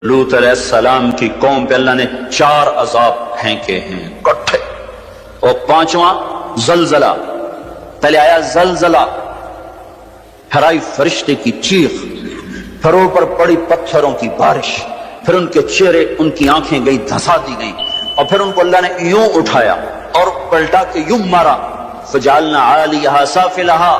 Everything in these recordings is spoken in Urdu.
لوط علیہ السلام کی قوم پہ اللہ نے 4 عذاب پھینکے ہیں کٹھے، اور 5واں زلزلہ۔ پہلے آیا زلزلہ، پھر آئی فرشتے کی چیخ، پھر اوپر پڑی پتھروں کی بارش، پھر ان کے چہرے، ان کی آنکھیں گئی دھسا دی گئیں، اور پھر ان کو اللہ نے یوں اٹھایا اور پلٹا کے یوں مارا۔ فجعلنا عالیہا سافلہا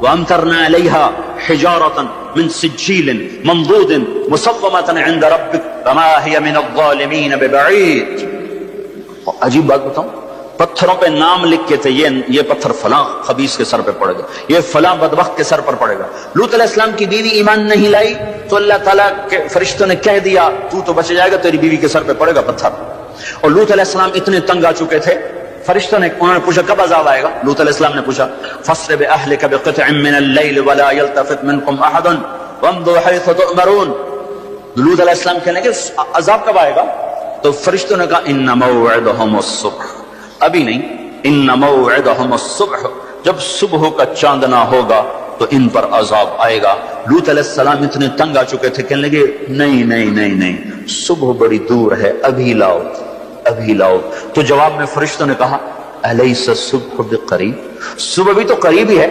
وامطرنا علیہا حجارۃ من سجیل منضود مصومۃ عند ربک وما ہی من الظالمین ببعید۔ عجیب بات بتاؤں، پتھروں پہ نام لکھ کے تھے، یہ پتھر فلاں خبیث کے سر پہ پڑے گا، یہ فلاں بدبخت کے سر پر پڑے گا۔ لوط علیہ السلام کی بیوی ایمان نہیں لائی تو اللہ تعالیٰ کے فرشتوں نے کہہ دیا تو بچ جائے گا، تیری بیوی کے سر پہ پڑے گا پتھر۔ اور لوط علیہ السلام اتنے تنگ آ چکے تھے، فرشتوں نے انہوں نے پوچھا کب عذاب آئے گا؟ لوط علیہ السلام نے پوچھا فَأَسْرِ بِأَهْلِكَ بِقِطْعٍ مِّنَ اللَّيْلِ وَلَا يَلْتَفِتْ مِنكُمْ أَحَدٌ وَامْضُوا حَيْثُ تُؤْمَرُونَ۔ لوط علیہ السلام کہنے کہ عذاب کب آئے گا؟ تو فرشتوں نے کہا إِنَّ مَوْعِدَهُمُ الصُّبْحُ، ابھی نہیں، إِنَّ مَوْعِدَهُمُ الصُّبْحُ، جب صبح کا چاندنا ہوگا تو ان پر عذاب آئے گا۔ لوط علیہ السلام اتنے تنگ آ چکے تھے، کہنے لگے نہیں نہیں نہیں نہیں، صبح بڑی دور ہے، ابھی لاؤ ابھی لاؤ۔ تو جواب میں فرشتوں نے کہا الیس الصبح بقریب، صبح بھی تو قریب ہی ہے،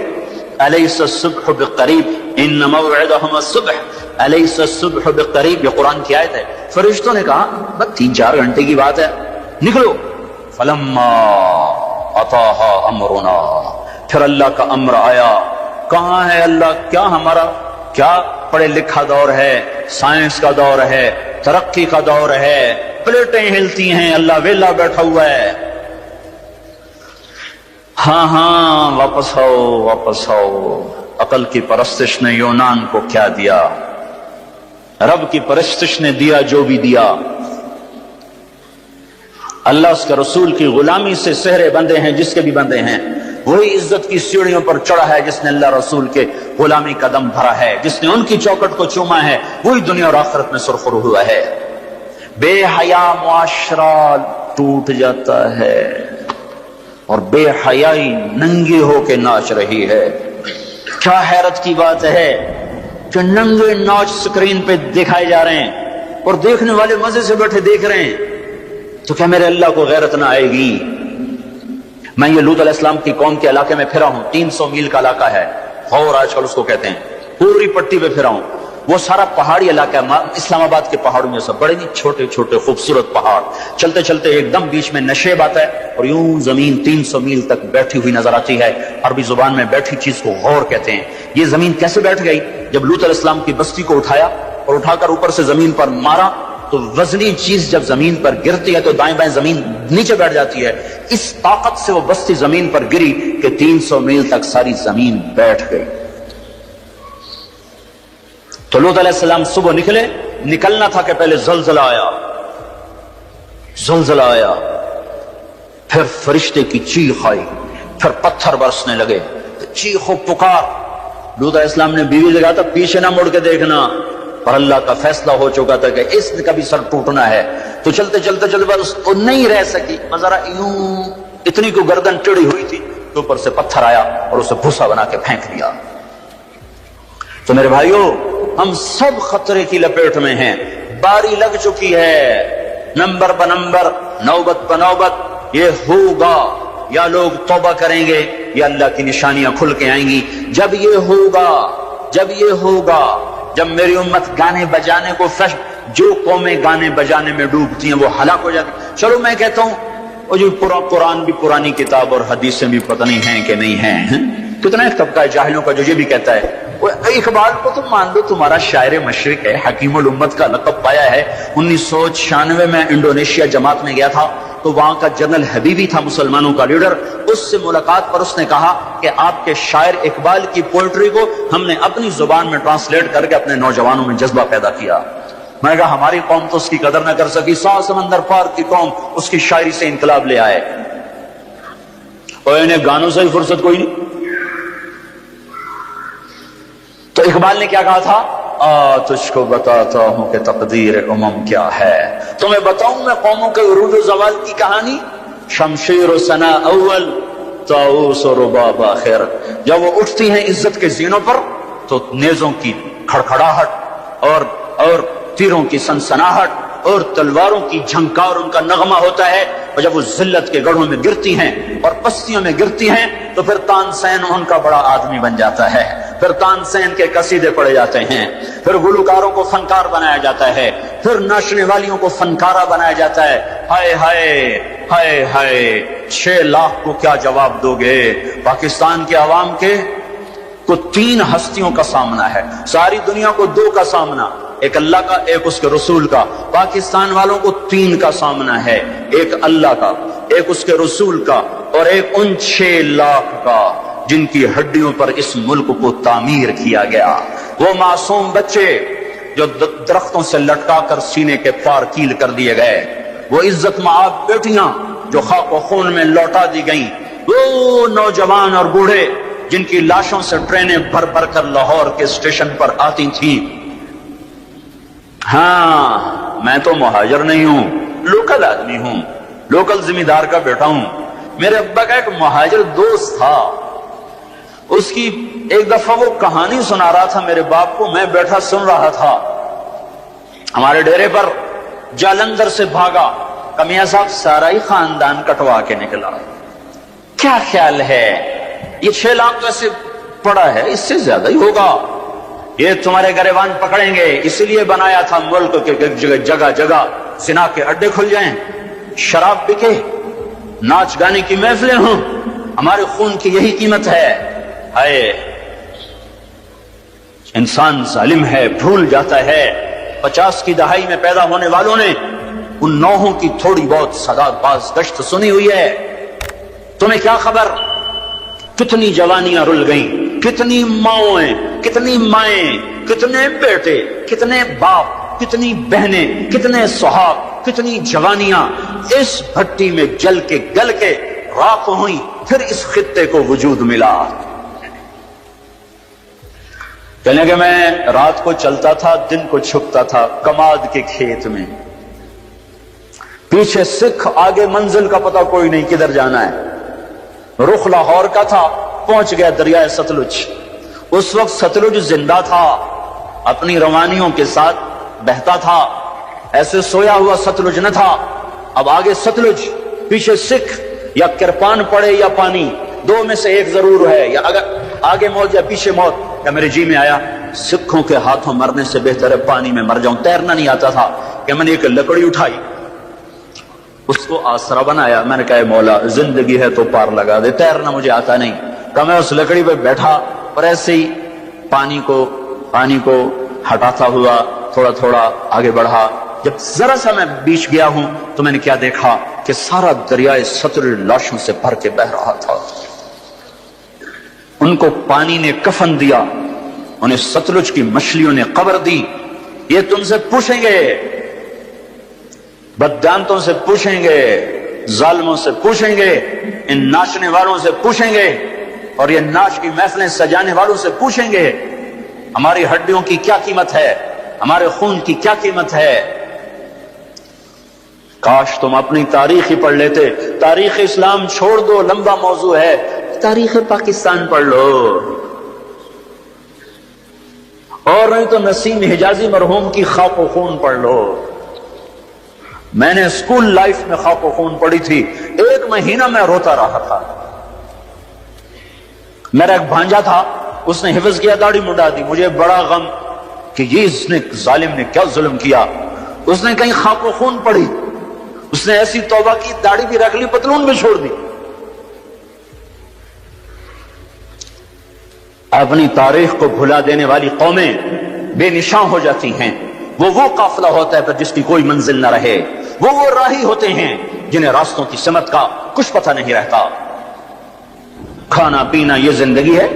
الیس الصبح بقریب ان موعدہم الصبح الیس الصبح بقریب، یہ قرآن کی آیت ہے۔ فرشتوں نے کہا بس 3-4 گھنٹے کی بات ہے، نکلو۔ فلما اتاہا امرنا، پھر اللہ کا امر آیا۔ کہاں ہے اللہ؟ کیا ہمارا کیا پڑھے لکھا دور ہے، سائنس کا دور ہے، ترقی کا دور ہے، پلیٹیں ہلتی ہیں، اللہ ویلا بیٹھا ہوا ہے۔ ہاں واپس آؤ واپس آؤ۔ عقل کی پرستش نے یونان کو کیا دیا، رب کی پرستش نے دیا جو بھی دیا۔ اللہ اس کے رسول کی غلامی سے سہرے بندے ہیں جس کے بھی بندے ہیں، وہی عزت کی سیڑھیوں پر چڑھا ہے جس نے اللہ رسول کے غلامی قدم بھرا ہے، جس نے ان کی چوکٹ کو چوما ہے، وہی دنیا اور آخرت میں سرخرو ہوا ہے۔ بے حیا معاشرہ ٹوٹ جاتا ہے اور بے حیائی ننگے ہو کے ناچ رہی ہے۔ کیا حیرت کی بات ہے کہ ننگے ناچ سکرین پہ دکھائے جا رہے ہیں اور دیکھنے والے مزے سے بیٹھے دیکھ رہے ہیں، تو کیا میرے اللہ کو غیرت نہ آئے گی؟ میں یہ لوط علیہ السلام کی قوم کے علاقے میں پھرا ہوں، 300 میل کا علاقہ ہے، غور آج کل اس کو کہتے ہیں، پوری پٹی پہ پھرا ہوں۔ وہ سارا پہاڑی علاقہ ہے، اسلام آباد کے پہاڑوں میں سب بڑے نہیں، چھوٹے چھوٹے خوبصورت پہاڑ، چلتے چلتے ایک دم بیچ میں نشیب آتا ہے اور یوں زمین 300 میل تک بیٹھی ہوئی نظر آتی ہے۔ عربی زبان میں بیٹھی چیز کو غور کہتے ہیں۔ یہ زمین کیسے بیٹھ گئی؟ جب لوط علیہ السلام کی بستی کو اٹھایا اور اٹھا کر اوپر سے زمین پر مارا تو وزنی چیز جب زمین پر گرتی ہے تو دائیں بائیں زمین نیچے بیٹھ جاتی ہے۔ اس طاقت سے وہ بستی زمین پر گری کہ 300 میل تک ساری زمین بیٹھ گئی۔ تو لوط علیہ السلام صبح نکلے، نکلنا تھا کہ پہلے زلزلہ آیا، زلزلہ آیا، پھر فرشتے کی چیخ آئی، پھر پتھر برسنے لگے، چیخ و پکار۔ لوط علیہ السلام نے بیوی سے کہا تھا پیچھے نہ مڑ کے دیکھنا، پر اللہ کا فیصلہ ہو چکا تھا کہ اس کا بھی سر ٹوٹنا ہے۔ تو چلتے چلتے چلتے بس وہ نہیں رہ سکی، ذرا یوں اتنی کو گردن ٹیڑھی ہوئی تھی تو اوپر سے پتھر آیا اور اسے بھوسا بنا کے پھینک دیا۔ تو میرے بھائیوں، ہم سب خطرے کی لپیٹ میں ہیں، باری لگ چکی ہے، نمبر بنمبر، نوبت بنوبت، یہ ہوگا، یا لوگ توبہ کریں گے یا اللہ کی نشانیاں کھل کے آئیں گی۔ جب یہ ہوگا، جب یہ ہوگا، جب میری امت گانے بجانے کو جو قومیں گانے بجانے میں ڈوبتی ہیں وہ ہلاک ہو جاتی۔ چلو میں کہتا ہوں وہ جو قرآن بھی پرانی کتاب اور حدیثیں بھی پتہ نہیں ہیں کہ نہیں ہیں۔ کتنا ایک طبقہ ہے جاہلوں کا جو یہ بھی کہتا ہے، وہ اقبال کو تم مان لو تمہارا شاعر مشرق ہے، حکیم الامت کا لقب پایا ہے۔ 1996 میں انڈونیشیا جماعت میں گیا تھا تو وہاں کا جنرل حبیبی تھا مسلمانوں کا لیڈر، اس سے ملاقات پر اس نے کہا کہ آپ کے شاعر اقبال کی پوئٹری کو ہم نے اپنی زبان میں ٹرانسلیٹ کر کے اپنے نوجوانوں میں جذبہ پیدا کیا۔ میں نے کہا ہماری قوم تو اس کی قدر نہ کر سکی، 100 سمندر پار کی قوم اس کی شاعری سے انقلاب لے آئے، اور انہیں گانوں سے ہی فرصت کوئی نہیں۔ تو اقبال نے کیا کہا تھا؟ تجھ کو بتاتا ہوں کہ تقدیر امم کیا ہے، تمہیں بتاؤں میں قوموں کے عروج و زوال کی کہانی۔ شمشیر و ثنا اول، طاؤس و رباب آخر، جب وہ اٹھتی ہیں عزت کے زینوں پر تو نیزوں کی کھڑکھڑاہٹ اور تیروں کی سنسناہٹ اور تلواروں کی جھنکار ان کا نغمہ ہوتا ہے، اور جب وہ ذلت کے گڑھوں میں گرتی ہیں اور پستیوں میں گرتی ہیں تو پھر تانسین ان کا بڑا آدمی بن جاتا ہے، پھر تانسین کے قصیدے پڑے جاتے ہیں، پھر گلوکاروں کو فنکار بنایا جاتا ہے، پھر ناچنے والیوں کو فنکارہ بنایا جاتا ہے۔ ہائے ہائے ہائے ہائے، 6 لاکھ کو کیا جواب دو گے؟ پاکستان کے عوام کے کو 3 ہستیوں کا سامنا ہے، ساری دنیا کو 2 کا سامنا، ایک اللہ کا ایک اس کے رسول کا۔ پاکستان والوں کو 3 کا سامنا ہے، ایک اللہ کا، ایک اس کے رسول کا، اور ایک ان 6 لاکھ کا جن کی ہڈیوں پر اس ملک کو تعمیر کیا گیا۔ وہ معصوم بچے جو درختوں سے لٹکا کر سینے کے پار کیل کر دیے گئے، وہ عزت مآب بیٹیاں جو خاک و خون میں لوٹا دی گئیں، وہ نوجوان اور بوڑھے جن کی لاشوں سے ٹرینیں بھر بھر کر لاہور کے اسٹیشن پر آتی تھیں۔ ہاں، میں تو مہاجر نہیں ہوں، لوکل آدمی ہوں، لوکل ذمہ دار کا بیٹا ہوں۔ میرے ابا کا ایک مہاجر دوست تھا، اس کی ایک دفعہ وہ کہانی سنا رہا تھا میرے باپ کو، میں بیٹھا سن رہا تھا۔ ہمارے ڈیرے پر جالندھر سے بھاگا، کمیاں صاحب سارا ہی خاندان کٹوا کے نکلا۔ کیا خیال ہے؟ یہ 6 لاکھ تو ایسے پڑا ہے، اس سے زیادہ ہی ہوگا، یہ تمہارے گریبان پکڑیں گے، اسی لیے بنایا تھا ملک کے جگہ جگہ زنا کے اڈے کھل جائیں، شراب بکے، ناچ گانے کی محفلیں ہوں، ہمارے خون کی یہی قیمت ہے۔ ہائے، انسان ظالم ہے، بھول جاتا ہے۔ 50 کی دہائی میں پیدا ہونے والوں نے ان نوحوں کی تھوڑی بہت صدات باز گشت سنی ہوئی ہے۔ تمہیں کیا خبر کتنی جوانیاں رل گئیں، کتنی ماؤں، کتنی مائیں، کتنے بیٹے، کتنے باپ، کتنی بہنیں، کتنے سہاگ، کتنی جوانیاں اس بھٹی میں جل کے گل کے راکھ ہوئی، پھر اس خطے کو وجود ملا۔ کہنے کہ میں رات کو چلتا تھا، دن کو چھپتا تھا کماد کے کھیت میں، پیچھے سکھ، آگے منزل کا پتہ کوئی نہیں کدھر جانا ہے۔ رخ لاہور کا تھا، پہنچ گیا دریائے ستلج۔ اس وقت ستلج زندہ تھا، اپنی روانیوں کے ساتھ بہتا تھا، ایسے سویا ہوا ستلج نہ تھا۔ اب آگے ستلج، پیچھے سکھ، یا کرپان پڑے یا پانی، 2 میں سے ایک ضرور ہے، یا اگر آگے موت یا پیچھے موت۔ کہ میرے جی میں آیا سکھوں کے ہاتھوں مرنے سے بہتر ہے پانی میں مر جاؤں۔ تیرنا نہیں آتا تھا کہ میں نے ایک لکڑی اٹھائی، اس کو آسرا بنایا، میں نے کہا مولا زندگی ہے تو پار لگا دے، تیرنا مجھے آتا نہیں۔ کہ میں اس لکڑی پہ بیٹھا اور ایسے ہی پانی کو ہٹاتا ہوا تھوڑا تھوڑا آگے بڑھا۔ جب ذرا سا میں بیچ گیا ہوں تو میں نے کیا دیکھا کہ سارا دریائے ستلج لاشوں سے بھر کے بہ رہا تھا۔ ان کو پانی نے کفن دیا، انہیں ستلج کی مچھلیوں نے قبر دی۔ یہ تم سے پوچھیں گے، بددانتوں سے پوچھیں گے، ظالموں سے پوچھیں گے، ان ناچنے والوں سے پوچھیں گے، اور یہ ناچ کی محفلیں سجانے والوں سے پوچھیں گے، ہماری ہڈیوں کی کیا قیمت ہے، ہمارے خون کی کیا قیمت ہے۔ کاش تم اپنی تاریخ ہی پڑھ لیتے۔ تاریخ اسلام چھوڑ دو، لمبا موضوع ہے، تاریخ پاکستان پڑھ لو، اور نہیں تو نسیم حجازی مرحوم کی خاک و خون پڑھ لو۔ میں نے اسکول لائف میں خاک و خون پڑھی تھی، 1 مہینہ میں روتا رہا تھا۔ میرا ایک بھانجا تھا، اس نے حفظ کیا، داڑھی منڈا دی، مجھے بڑا غم کہ یہ اس نے ظالم نے کیا ظلم کیا۔ اس نے کہیں خاک و خون پڑھی، اس نے ایسی توبہ کی، داڑھی بھی رکھ لی، پتلون بھی چھوڑ دی۔ اپنی تاریخ کو بھلا دینے والی قومیں بے نشان ہو جاتی ہیں۔ وہ قافلہ ہوتا ہے پر جس کی کوئی منزل نہ رہے، وہ راہی ہوتے ہیں جنہیں راستوں کی سمت کا کچھ پتہ نہیں رہتا۔ کھانا پینا یہ زندگی ہے،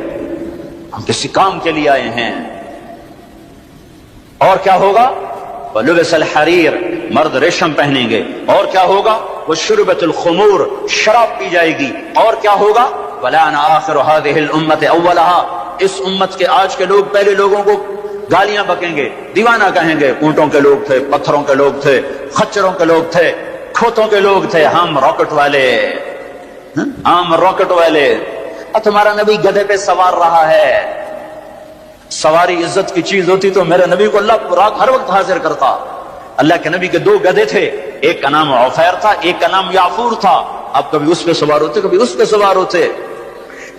ہم کسی کام کے لیے آئے ہیں۔ اور کیا ہوگا؟ وَلُبِسَ الْحَرِيرُ، مرد ریشم پہنیں گے۔ اور کیا ہوگا؟ وَشُرِبَتِ الْخُمُورُ، شراب پی جائے گی۔ اور کیا ہوگا؟ وَلَعَنَ آخِرُ هَذِهِ الْأُمَّةِ أَوَّلَهَا، اس امت کے آج کے لوگ پہلے لوگوں کو گالیاں بکیں گے، دیوانہ کہیں گے، اونٹوں کے لوگ تھے، پتھروں کے لوگ تھے، خچروں کے لوگ تھے، کھوتوں کے لوگ تھے، ہم راکٹ والے، ہم راکٹ والے۔ اور تمہارا نبی گدھے پہ سوار رہا ہے، سواری عزت کی چیز ہوتی تو میرے نبی کو اللہ رات ہر وقت حاضر کرتا۔ اللہ کے نبی کے دو گدھے تھے، ایک کا نام عفیر تھا، ایک کا نام یعفور تھا۔ آپ کبھی اس پہ سوار ہوتے، کبھی اس پہ سوار ہوتے۔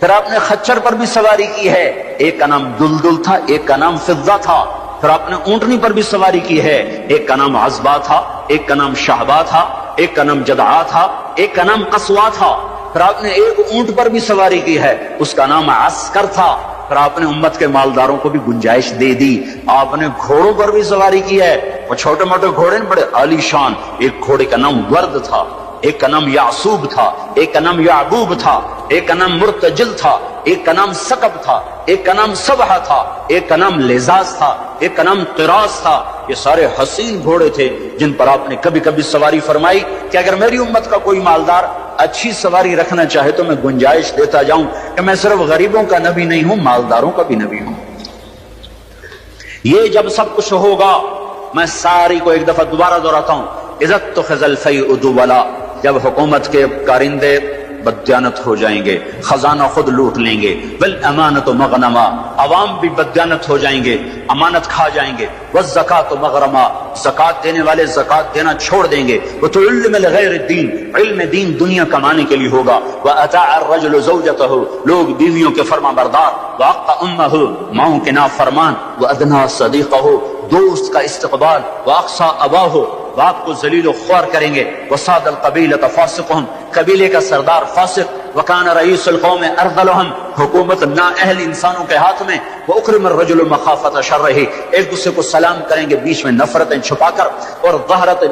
پھر آپ نے خچر پر بھی سواری کی ہے، ایک کا نام دلدل تھا، ایک کا نام فضہ تھا۔ پھر آپ نے اونٹنی پر بھی سواری کی ہے، ایک کا نام عزبا تھا، ایک کا نام شہبا تھا، ایک کا نام جدعا تھا، ایک کا نام قصوا تھا۔ پھر آپ نے ایک اونٹ پر بھی سواری کی ہے، اس کا نام عسکر تھا۔ پھر آپ نے امت کے مالداروں کو بھی گنجائش دے دی۔ آپ نے گھوڑوں پر بھی سواری کی ہے، وہ چھوٹے موٹے گھوڑے بڑے عالی شان۔ ایک گھوڑے کا نام ورد تھا، ایک کا نام یعصوب تھا، ایک کا نام یعبوب تھا، ایک کا نام مرتجل تھا، ایک کا نام سقب تھا، ایک کا نام سبحہ تھا، ایک کا نام لیزاز تھا، ایک کا نام قراس تھا۔ یہ سارے حسین گھوڑے تھے جن پر آپ نے کبھی کبھی سواری فرمائی کہ اگر میری امت کا کوئی مالدار اچھی سواری رکھنا چاہے تو میں گنجائش دیتا جاؤں کہ میں صرف غریبوں کا نبی نہیں ہوں، مالداروں کا بھی نبی ہوں۔ یہ جب سب کچھ ہوگا، میں ساری کو ایک دفعہ دوبارہ دہراتا ہوں، اذا اتخذ الفیء دولا، جب حکومت کے کارندے بددیانت ہو جائیں گے، خزانہ خود لوٹ لیں گے، والامانۃ مغنما، عوام بھی بددیانت ہو جائیں گے، امانت کھا جائیں گے، والزکاۃ مغرما، زکات دینے والے زکات دینا چھوڑ دیں گے، وتعلم لغیر الدین، علم دین دنیا کمانے کے لیے ہوگا، واطاع الرجل زوجته، لوگ بیویوں کے فرما بردار، واقع امہ، ماؤں کے نافرمان، وادنى صدیقہ، دوست کا استقبال، واقصى اباہ، باپ کو ذلیل و خوار کریں گے، وصاد القبیلۃ فاسقہم، قبیلے کا سردار فاسق، وکان رئیس القوم ارذلہم، حکومت نااہل انسانوں کے ہاتھ میں، واکرم الرجل مخافۃ شرہ، ایک دوسرے کو سلام کریں گے بیچ میں نفرتیں چھپا کر، اور ظہرت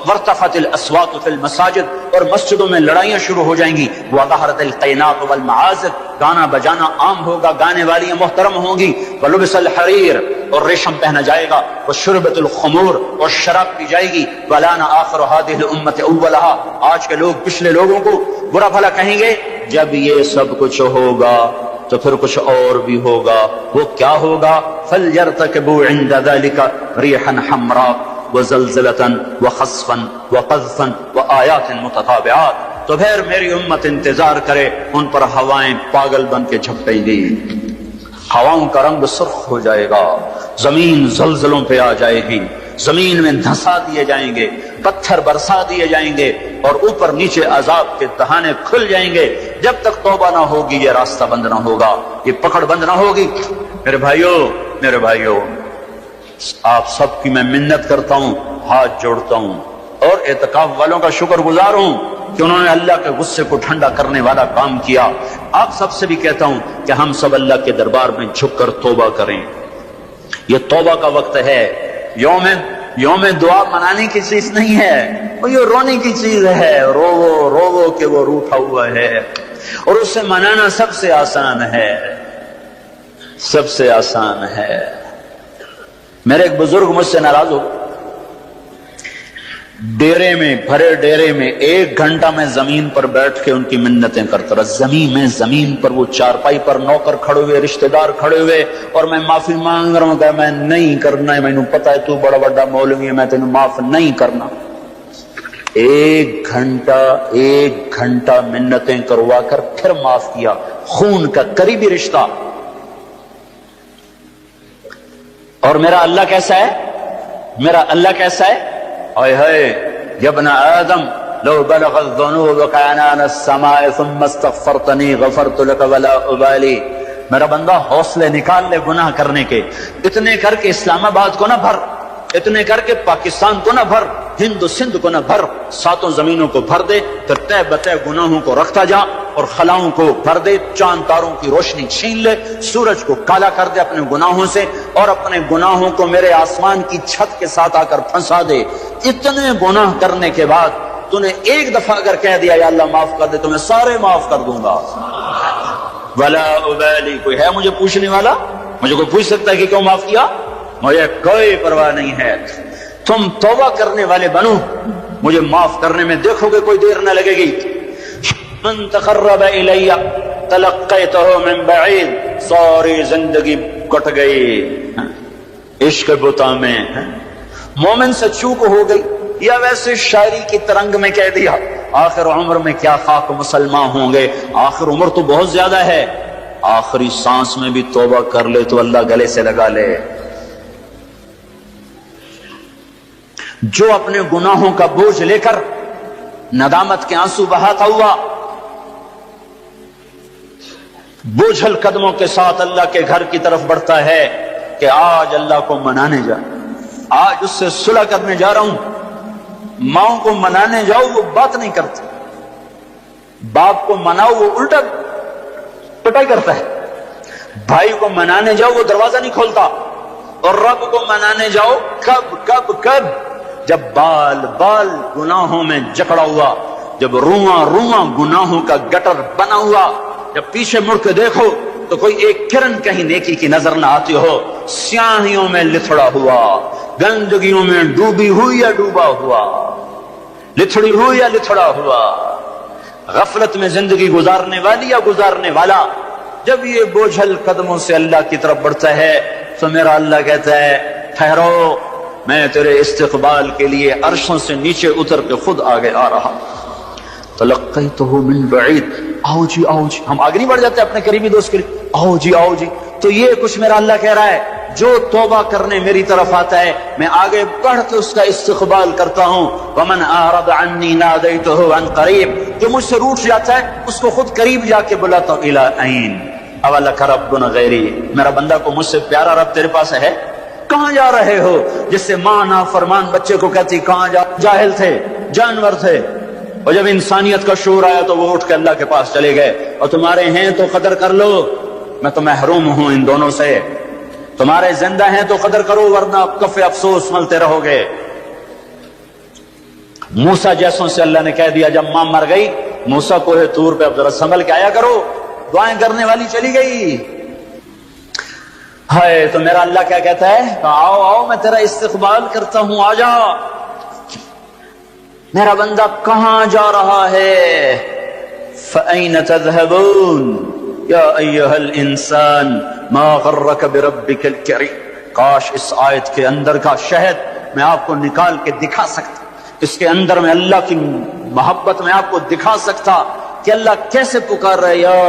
وارتفعت الاصوات فی المساجد، اور مسجدوں میں لڑائیاں شروع ہو جائیں گی، وظہرت القینات والمعازف، گانا بجانا عام ہوگا، گانے والیاں محترم ہوں گی، ولبس الحریر، اور ریشم پہنا جائے گا، وشربت الخمور، اور شراب پی جائے گی، ولان آخر هذه الامت اولها، آج کے لوگ پچھلے لوگوں کو برا بھلا کہیں گے۔ جب یہ سب کچھ ہوگا تو پھر کچھ اور بھی ہوگا، وہ کیا ہوگا؟ فَلْيَرْتَكِبُوا عِنْدَ ذَلِكَ رِيحًا حَمْرَاء وَزَلْزَلَةً وَخَسْفًا وَقَذْفًا وَآيَاتٍ مُتَتَابِعَاتٍ، تو پھر میری امت انتظار کرے، ان پر ہوائیں پاگل بن کے جھپٹیں گی، ہواؤں کا رنگ سرخ ہو جائے گا، زمین زلزلوں پہ آ جائے گی، زمین میں دھسا دیے جائیں گے، پتھر برسا دیے جائیں گے، اور اوپر نیچے عذاب کے دہانے کھل جائیں گے۔ جب تک توبہ نہ ہوگی یہ راستہ بند نہ ہوگا، یہ پکڑ بند نہ ہوگی۔ میرے بھائیوں، آپ سب کی میں منت کرتا ہوں، ہاتھ جوڑتا ہوں، اور اعتکاف والوں کا شکر گزار ہوں کہ انہوں نے اللہ کے غصے کو ٹھنڈا کرنے والا کام کیا۔ آپ سب سے بھی کہتا ہوں کہ ہم سب اللہ کے دربار میں جھک کر توبہ کریں۔ یہ توبہ کا وقت ہے، یوم دعا منانے کی چیز نہیں ہے، وہ یہ رونے کی چیز ہے، رو کہ وہ روٹھا ہوا ہے، اور اسے منانا سب سے آسان ہے، سب سے آسان ہے۔ میرے ایک بزرگ مجھ سے ناراض ہو، ڈیرے میں، بھرے ڈیرے میں 1 گھنٹہ میں زمین پر بیٹھ کے ان کی منتیں کرتا رہا، زمین پر وہ چارپائی پر نوکر کھڑے ہوئے، رشتہ دار کھڑے ہوئے، اور میں معافی مانگ رہا ہوں کہ میں نہیں کرنا ہے، میں نے پتا ہے تو بڑا بڑا مولوی ہے، میں تینوں معاف نہیں کرنا۔ 1 گھنٹہ منتیں کروا کر پھر معاف کیا، خون کا قریبی رشتہ۔ اور میرا اللہ کیسا ہے؟ اے ہے یا ابن آدم لو بلغ الذنوب كعنان السماء ثم استغفرتنی غفرت لك ولا ابالی، میرا بندہ حوصلے نکال لے گناہ کرنے کے، اتنے کر کے اسلام آباد کو نہ بھر، اتنے کر کے پاکستان کو نہ بھر، ہند و سندھ کو نہ بھر، 7 زمینوں کو بھر دے، پھر تہ بتہ گناہوں کو رکھتا جا، اور خلاؤں کو بھر دے، چاند تاروں کی روشنی چھین لے، سورج کو کالا کر دے اپنے گناہوں سے، اور اپنے گناہوں کو میرے آسمان کی چھت کے ساتھ آ کر پھنسا دے۔ اتنے گناہ کرنے کے بعد تو نے ایک دفعہ اگر کہہ دیا یا اللہ معاف کر دے تو میں سارے معاف کر دوں گا، ولا ابالی، کوئی ہے مجھے پوچھنے والا؟ مجھے کوئی پوچھ سکتا ہے کہ کیوں معاف کیا؟ مجھے کوئی پرواہ نہیں ہے۔ تم توبہ کرنے والے بنو، مجھے معاف کرنے میں دیکھو گے کوئی دیر نہ لگے گی۔ من تقرب الی تلقیتہ من بعید، ساری زندگی کٹ گئی عشق بتا میں، مومن سے چوک ہو گئی، یا ویسے شاعری کی ترنگ میں کہہ دیا آخر عمر میں کیا خاک مسلمان ہوں گے، آخر عمر تو بہت زیادہ ہے، آخری سانس میں بھی توبہ کر لے تو اللہ گلے سے لگا لے۔ جو اپنے گناہوں کا بوجھ لے کر ندامت کے آنسو بہاتا ہوا بوجھل قدموں کے ساتھ اللہ کے گھر کی طرف بڑھتا ہے کہ آج اللہ کو منانے جا، آج اس سے صلح کرنے جا رہا ہوں، ماؤں کو منانے جاؤ وہ بات نہیں کرتی، باپ کو مناؤ وہ الٹا پٹائی کرتا ہے، بھائی کو منانے جاؤ وہ دروازہ نہیں کھولتا، اور رب کو منانے جاؤ کب کب کب؟ جب بال بال گناہوں میں جکڑا ہوا، جب رواں رواں گناہوں کا گٹر بنا ہوا، جب پیچھے مڑ کے دیکھو تو کوئی ایک کرن کہیں نیکی کی نظر نہ آتی ہو، سیاہیوں میں لتھڑا ہوا، گندگیوں میں ڈوبی ہوئی یا ڈوبا ہوا، لتھڑی ہوئی یا لتھڑا ہوا، غفلت میں زندگی گزارنے والی یا گزارنے والا، جب یہ بوجھل قدموں سے اللہ کی طرف بڑھتا ہے تو میرا اللہ کہتا ہے ٹھہرو، میں تیرے استقبال کے لیے عرشوں سے نیچے اتر کے خود آگے آ رہا۔ تلقیتہ من بعید، آؤ جی آؤ جی، ہم آگے نہیں بڑھ جاتے اپنے قریبی دوست کے لیے، آؤ جی آؤ جی۔ تو یہ کچھ میرا اللہ کہہ رہا ہے، جو توبہ کرنے میری طرف آتا ہے میں آگے بڑھ کے اس کا استقبال کرتا ہوں۔ ومن اعرض عنی نادیتہ عن قریب، جو مجھ سے روٹ جاتا ہے اس کو خود قریب جا کے بلاتا ہوں۔ الی این اولک رب غیری، میرا بندہ کو مجھ سے پیارا رب تیرے پاس ہے؟ کہاں جا رہے ہو؟ جس سے ماں نافرمان بچے کو کہتی کہاں جا، جاہل تھے، جانور تھے، اور جب انسانیت کا شعور آیا تو وہ اٹھ کے اللہ کے پاس چلے گئے، اور تمہارے ہیں تو قدر کر لو، میں تو محروم ہوں ان دونوں سے، تمہارے زندہ ہیں تو قدر کرو ورنہ کف افسوس ملتے رہو گے۔ موسیٰ جیسوں سے اللہ نے کہہ دیا جب ماں مر گئی، موسیٰ کوہ طور پہ اب ذرا سنبھل کے آیا کرو، دعائیں کرنے والی چلی گئی۔ ہائے، تو میرا اللہ کیا کہتا ہے؟ آؤ آؤ میں تیرا استقبال کرتا ہوں، آ جا۔ میرا بندہ کہاں جا رہا ہے؟ فَأَيْنَ تَذْهَبُونَ یا ایھا الانسان ما غرک بربک الکریم۔ کاش اس آیت کے اندر کا شہد میں آپ کو نکال کے دکھا سکتا، اس کے اندر میں اللہ کی محبت میں آپ کو دکھا سکتا کہ اللہ کیسے پکار رہا ہے، یا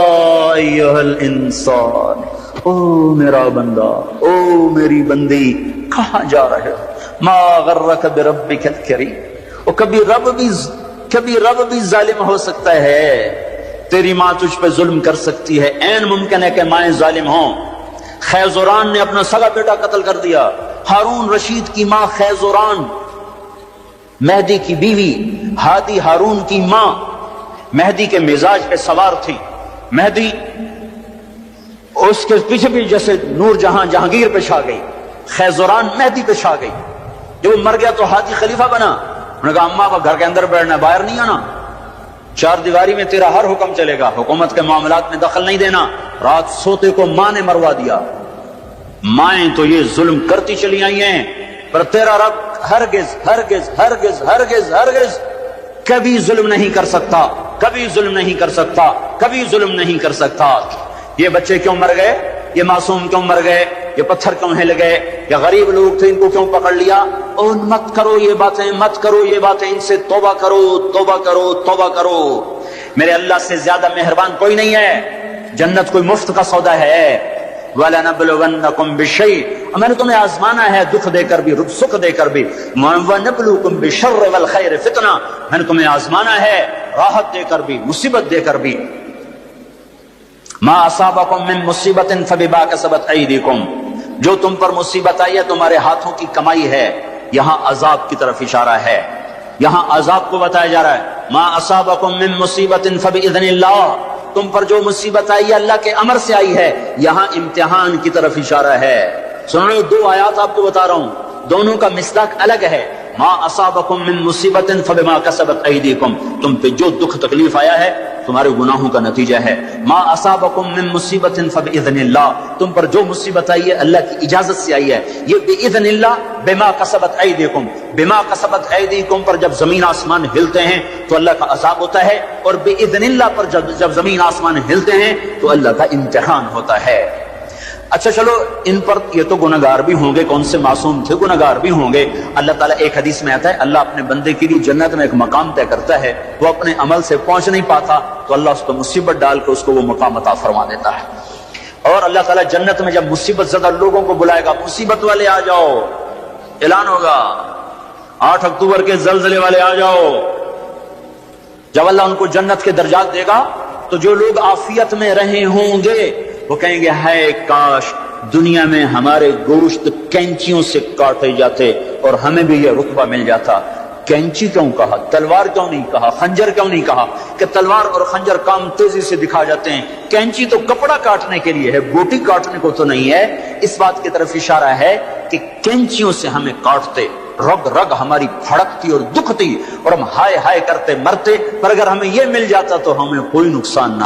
ایھا الانسان، او میرا بندہ، او میری بندی، کہاں جا رہے ہو؟ ما غرک بربک الکریم۔ اور کبھی رب بھی ظالم ہو سکتا ہے، تیری ماں تجھ پہ ظلم کر سکتی ہے، عین ممکن ہے کہ مائیں ظالم ہوں۔ خیزوران نے اپنا سگا بیٹا قتل کر دیا، ہارون رشید کی ماں خیزوران، مہدی کی بیوی، ہادی ہارون کی ماں، مہدی کے مزاج پہ سوار تھی، مہدی اس کے پیچھے بھی جیسے نور جہاں جہانگیر پہ چھا گئی، خیزوران مہدی پہ چھا گئی۔ جب وہ مر گیا تو ہادی خلیفہ بنا، انہوں نے کہا اماں کا گھر کے اندر بیٹھنا، باہر نہیں آنا، چار دیواری میں تیرا ہر حکم چلے گا، حکومت کے معاملات میں دخل نہیں دینا۔ رات سوتے کو ماں نے مروا دیا۔ مائیں تو یہ ظلم کرتی چلی آئی ہیں، پر تیرا رب ہرگز ہرگز ہرگز ہرگز ہرگز کبھی ظلم نہیں کر سکتا، کبھی ظلم نہیں کر سکتا، کبھی ظلم نہیں کر سکتا۔ یہ بچے کیوں مر گئے؟ یہ معصوم کیوں مر گئے؟ یہ پتھر کیوں ہل گئے؟ یا غریب لوگ تھے ان کو کیوں پکڑ لیا؟ اور مت کرو یہ باتیں، مت کرو یہ باتیں، ان سے توبہ کرو، توبہ کرو، توبہ کرو۔ میرے اللہ سے زیادہ مہربان کوئی نہیں ہے، جنت کوئی مفت کا سودا ہے۔ وَلَنَبْلُوَنَّكُمْ بِالشَّيْءٍ، اور میں نے تمہیں آزمانا ہے دکھ دے کر بھی، سکھ دے کر بھی۔ وَنَبْلُوكُمْ بِالشَّرِّ وَالْخَيْرِ فِتْنَةً، میں نے تمہیں آزمانا ہے راحت دے کر بھی، مصیبت دے کر بھی۔ ما اصابکم من مصیبت فبما کسبت ایدیکم، جو تم پر مصیبت آئی ہے تمہارے ہاتھوں کی کمائی ہے۔ یہاں عذاب کی طرف اشارہ ہے، یہاں عذاب کو بتایا جا رہا ہے۔ ما اصابکم من مصیبت فباذن اللہ، تم پر جو مصیبت آئی ہے اللہ کے امر سے آئی ہے، یہاں امتحان کی طرف اشارہ ہے۔ سن لو، دو آیات آپ کو بتا رہا ہوں، دونوں کا مصداق الگ ہے۔ ما اصابکم من مصیبت فبما کسبت ایدیکم، تم پہ جو دکھ تکلیف آیا ہے تمہارے گناہوں کا نتیجہ ہے۔ ما اصابکم من مصیبت فباذن اللہ، تم پر جو مصیبت آئی ہے اللہ کی اجازت سے آئی ہے۔ یہ باذن اللہ، بما کسبت ایدیکم، بما کسبت ایدیکم پر جب زمین آسمان ہلتے ہیں تو اللہ کا عذاب ہوتا ہے، اور باذن اللہ پر جب زمین آسمان ہلتے ہیں تو اللہ کا امتحان ہوتا ہے۔ اچھا چلو، ان پر یہ تو گناہگار بھی ہوں گے، کون سے معصوم تھے، گناہگار بھی ہوں گے۔ اللہ تعالیٰ ایک حدیث میں آتا ہے اللہ اپنے بندے کے لیے جنت میں ایک مقام طے کرتا ہے، وہ اپنے عمل سے پہنچ نہیں پاتا تو اللہ اس کو مصیبت ڈال کے اس کو وہ مقام عطا فرما دیتا ہے۔ اور اللہ تعالیٰ جنت میں جب مصیبت زدہ لوگوں کو بلائے گا، مصیبت والے آ جاؤ، اعلان ہوگا 8 اکتوبر کے زلزلے والے آ جاؤ۔ جب اللہ ان کو جنت کے درجات دے گا تو جو لوگ عافیت میں رہے ہوں گے وہ کہیں گے ہائے کاش دنیا میں ہمارے گوشت کینچیوں سے کاٹے جاتے اور ہمیں بھی یہ رتبہ مل جاتا۔ کینچی کیوں کہا، تلوار کیوں نہیں کہا، خنجر کیوں نہیں کہا؟ کہ تلوار اور خنجر کام تیزی سے دکھا جاتے ہیں، کینچی تو کپڑا کاٹنے کے لیے ہے، بوٹی کاٹنے کو تو نہیں ہے۔ اس بات کی طرف اشارہ ہے کہ کینچیوں سے ہمیں کاٹتے، رگ رگ ہماری پھڑکتی اور دکھتی اور ہم ہائے ہائے کرتے مرتے، پر اگر ہمیں یہ مل جاتا تو ہمیں کوئی نقصان نہ